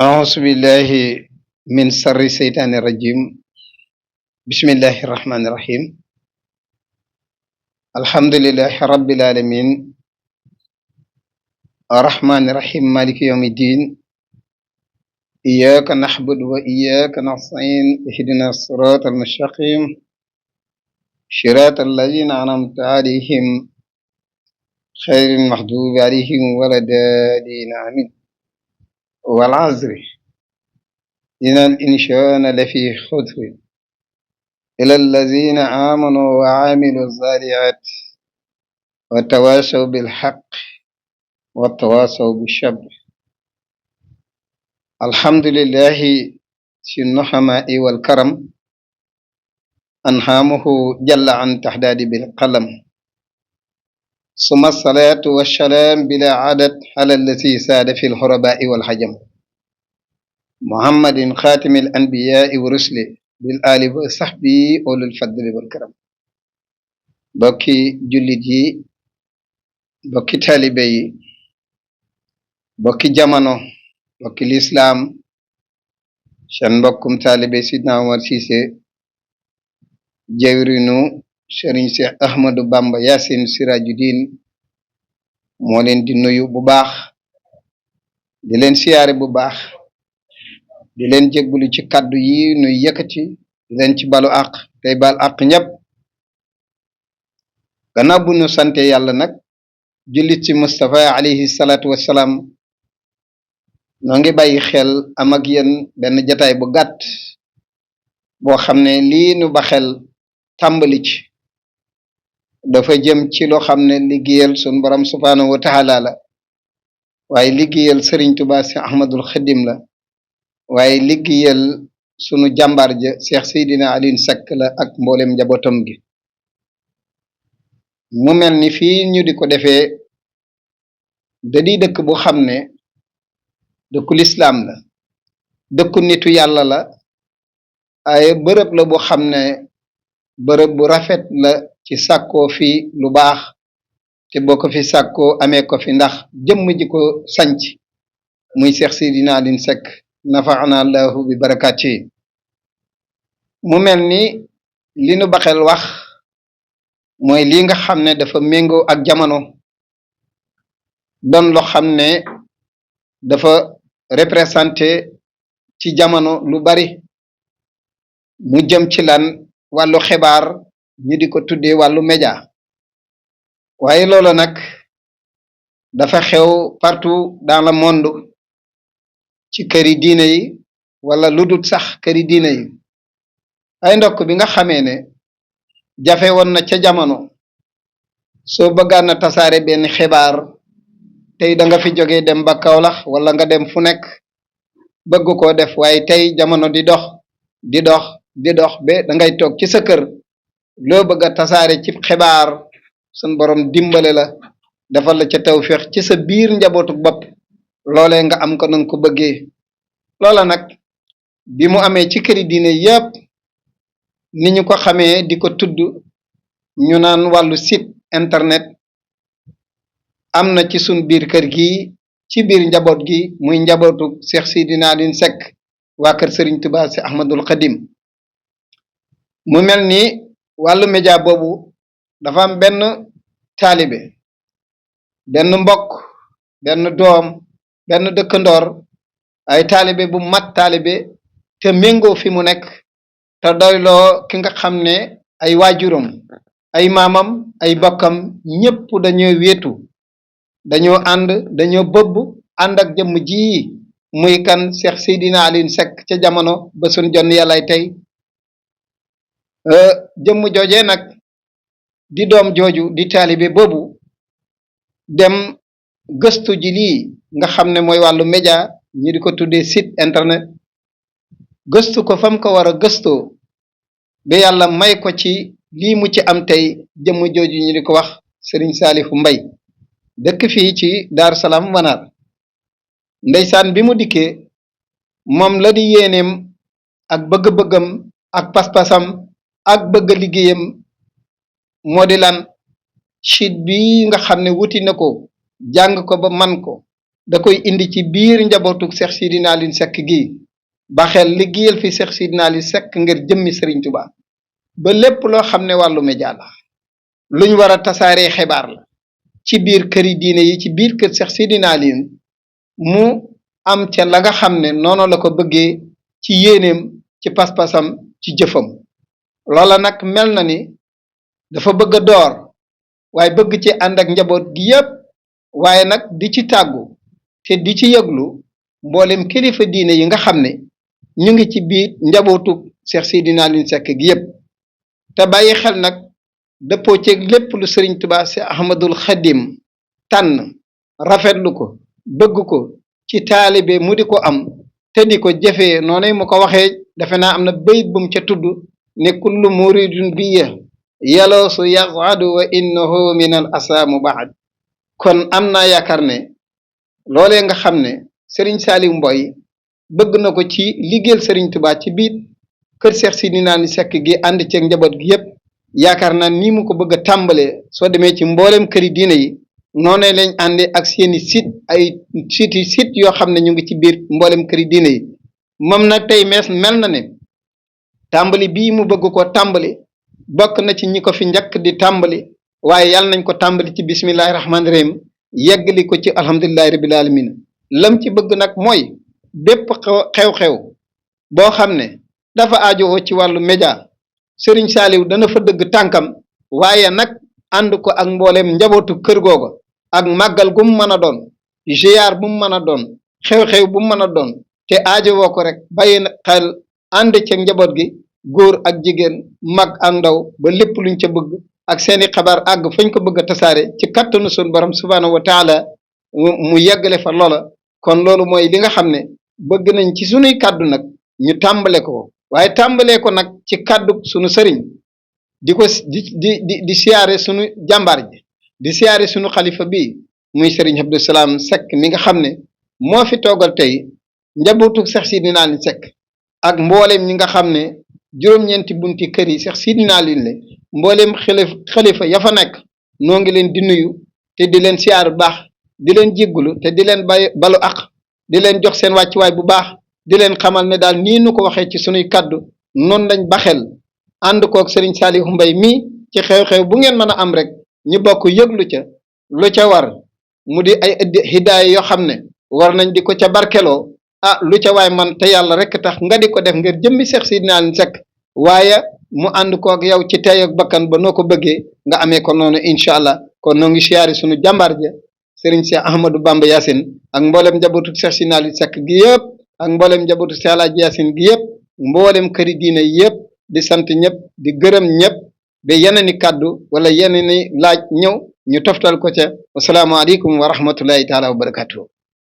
أعوذ بالله من شر الشيطان الرجيم بسم الله الرحمن الرحيم الحمد لله رب العالمين الرحمن الرحيم مالك يوم الدين إياك نعبد وإياك نستعين اهدنا الصراط المستقيم صراط الذين أنعمت عليهم خير المغضوب عليهم ولا الضالين آمين والعصر إن الإنسان لفي خسر إلى الذين آمنوا وعملوا الصالحات وتواصوا بالحق وتواصوا بالصبر الحمد لله في النعماء والكرم أنعامه جل عن تحداد بالقلم ثم الصلاة والسلام بلا عدد على الذي ساد في الهرباء والحجم محمد خاتم الأنبياء ورسله بالآل وصحبه أولي الفضل والكرم bokki jullit yi bokki taalibe yi bokki jamono bokki lislaam seen mbokkum taalibe Sidna Omar Cissé jawrinu Serigne Cheikh Ahmadou Bamba Yacine Sirajuddin moo leen di nuyu bu baax di leen siyaare bu baax di leen jéggulu ci kaddu yi nuy yëkkati di leen ci balu àq tey bal àq ñépp gannaaw bu ñu sante yàlla nag jullit ci Mustafa alayhi salaatu wassalaam noo ngi bàyyi xel am ak yéen benn jataay bu gàtt boo xam ne lii nu ba xel tàmbali ci dafa jëm ci loo xam ne liggéeyal sun borom subhaanahu wa taala la waaye liggéeyal Sëriñ Tuubaa si Ahmadul Xadim la waaye liggéeyal sunu jàmbaar ja Cheikh Seydina Alioune Seck la ak mboolem njabootam gi mu mel ni fii ñu di ko defee da di dëkk bu xam ne dëkku lislaam la dëkku nitu yàlla la ay bërëb la bu xam ne bërëb bu rafet la ci sàkkoo fi lu baax te boo ko fi sàkkoo amee ko fi ndax jëmm ji ko sanc muy Cheikh Seydina Alioune Seck nafaana allahu bi barakaati mu mel ni li nu baxel wax mooy li nga xam ne dafa méngoo ak jamono doon loo xam ne dafa représenté ci jamono lu bari mu jëm ci lan wàllu xibaar ñu di ko tuddee wàllu média waaye loolu nag dafa xew partout dans le monde ci këri diine yi wala lu dul sax këri diine yi ay ndokk bi nga xamee ne jafe woon na ca jamono soo bëggaan na tasaare benn xibaar tey da nga fi jógee dem ba Kaolack wala nga dem fu nekk bëgg koo def waaye tey jamono di dox di dox di dox ba da ngay toog ci sa kër loo bëgg a tasaare ci xibaar sun borom dimbale la defal la ca tawfeex ci sa biir njabootu bopp loolee nga am ko nanga ko bëggee loola nag bi mu amee ci këri diine yépp ni ñu ko xamee di ko tudd ñu naan wàllu site internet am na ci sun biir kër gi ci biir njaboot gi muy njabootu Cheikh Seydina Alioune Seck waa kër Serigne Touba si Ahmadul Xadim mu mel ni wàllu média boobu dafa am benn taalibe benn mbokk benn doom benn dëkkandoor ay taalibe bu mat taalibe te méngoo fi mu nekk te doyloo ki nga xam ne ay waajuram ay maamam ay bokkam ñépp dañoo wéetu dañoo ànd dañoo bëbb ànd ak jëmm ji muy kan Cheikh Seydina Alioune Seck ca jamono ba sun jonn yàllay tey jëmm joojee nag di doom jooju di taalibe boobu dem gëstu ji lii nga xam ne mooy wàllu média ñu di ko tuddee site internet gëstu ko fam ko war a gëstoo ba yàlla may ko ci lii mu ci am tey jëmm jooju ñu di ko wax Serigne Saliou Mbaye dëkk fii ci Daaru Salaam Wanaar ndeysaan bi mu dikkee moom la di yéeneem ak bëgg-bëggam ak pas-pasam ak bëgg liggéeyam moo di lan site bi nga xam ne wuti na ko jàng ko ba man ko da koy indi ci biir njabootu Cheikh Sidina Alioune Seck gi ba xel liggéeyal fi Cheikh Sidina Alioune Seck ngir jëmmi Serigne Touba ba lépp loo xam ne wàllu média la luñ war a tasaaree xibaar la ci biir këri diine yi ci biir kër Cheikh Sidina Alioune mu am ca la nga xam ne noonu la ko bëggee ci yéeneem ci pas-pasam ci jëfam loola nag mel na ni dafa bëgg a door waaye bëgg ci ànd ak njaboot gi yépp waaye nag di ci tàggu te di ci yëglu mboolem kilifa diine yi nga xam ne ñu ngi ci biir njabootu Cheikh Sidina Alioune Seck gi yépp te bàyyi xel nag dëppoo ceeg lépp lu Serigne Touba si Ahmadul Xadim tànn rafetlu ko bëgg ko ci taalibe mu di ko am te di ko jëfee noonu mu ko waxee defe naa am na bayit bu mu ca tudd ne kullu muridun biya yaloosu yazadu wa innahu min al asaamu baad kon am naa yaakaar ne loolee nga xam ne Serigne Saliou Mboye bëgg na ko ci liggéeyal Serigne Touba ci biir kër Cheikh Sidina Alioune Seck gi ànd ceeg njaboot gi yépp yaakaar naa ni mu ko bëgg a tàmbalee soo demee ci mboolem këri diine yi noonee lañ àndee ak seeni site ay site yoo xam ne ñu ngi ci biir mboolem këri diine yi moom nag tey mel na ne tàmbali bii mu bëgg ko tàmbali bokk na ci ñi ko fi njëkk di tàmbali waaye yàlla nañ ko tàmbali ci bismillahi rahmaani rahim yeggali ko ci alhamdulillahi rabbil alamin lam ci bëgg nag mooy bépp xew-xew boo xam ne dafa aajowoo ci wàllu média Serigne Saliou dana fa dëgg tànkam waaye nag ànd ko ak mbooleem njabootu kër googa ak màggal gu mu mën a doon ziyaar bu mu mën a doon xew-xew bu mu mën a doon te aajowoo ko rek bàyyi xel ànd ca njaboot gi góor ak jigéen mag ak ndaw ba lépp luñ ca bëgg ak seeni xabaar àgg fañ ko bëgg a tasaare ci kattanu sun borom subhaanahu wa taala mu yeggale fa loola kon loolu mooy li nga xam ne bëgg nañ ci sunuy kàddu nag ñu tàmbale ko waaye tàmbalee ko nag ci kàddu sunu sëriñ di ko di siyaare sunu jàmbaar ji di siyaare sunu xalifa bi muy sëriñ Abdou Salam Seck mi nga xam ne moo fi toogal tey njabootu Cheikh Sidina Alioune Seck ak mbooleem ñi nga xam ne juróom-ñeenti bunti kër yi Cheikh Sidina Alioune le mbooleem xalifa ya fa nekk noo ngi leen di nuyu te di leen siyaar bu baax di leen jéggulu te di leen balu ak di leen jox seen wàccuwaay bu baax di leen xamal ne daal nii nu ko waxee ci sunuy kaddu noonu lañ baxel ànd koog Serigne Saliou Mbaye mii ci xew-xew bu ngeen mën a am rek ñu bokk yëglu ca lu ca war mu di ay hidaaya yoo xam ne war nañ di ko ca barkeloo lu ca waay man te yàlla rek tax nga di ko def ngir jëmmi Cheikh Sidina Alioune Seck waaye mu ànd koog yow ci tey ak bakkan ba noo ko bëggee nga amee ko noonu incha allah kon noo ngi siyaare sunu jàmbaar ja Serigne Cheikh Ahmadou Bamba Yacine ak mboolem njabootu Cheikh Sidina Alioune Seck gi yëpp ak mboolem njabootu Cheikh Alaaji Yacine gi yëpp mboolem këri diine yëpp di sant ñëpp di gërëm ñëpp ba yeneen i kàddu wala yeneen i laaj ñëw ñu toftal ko ca wasalaamaaleykum wa rahmatullahi taala wa barakatuh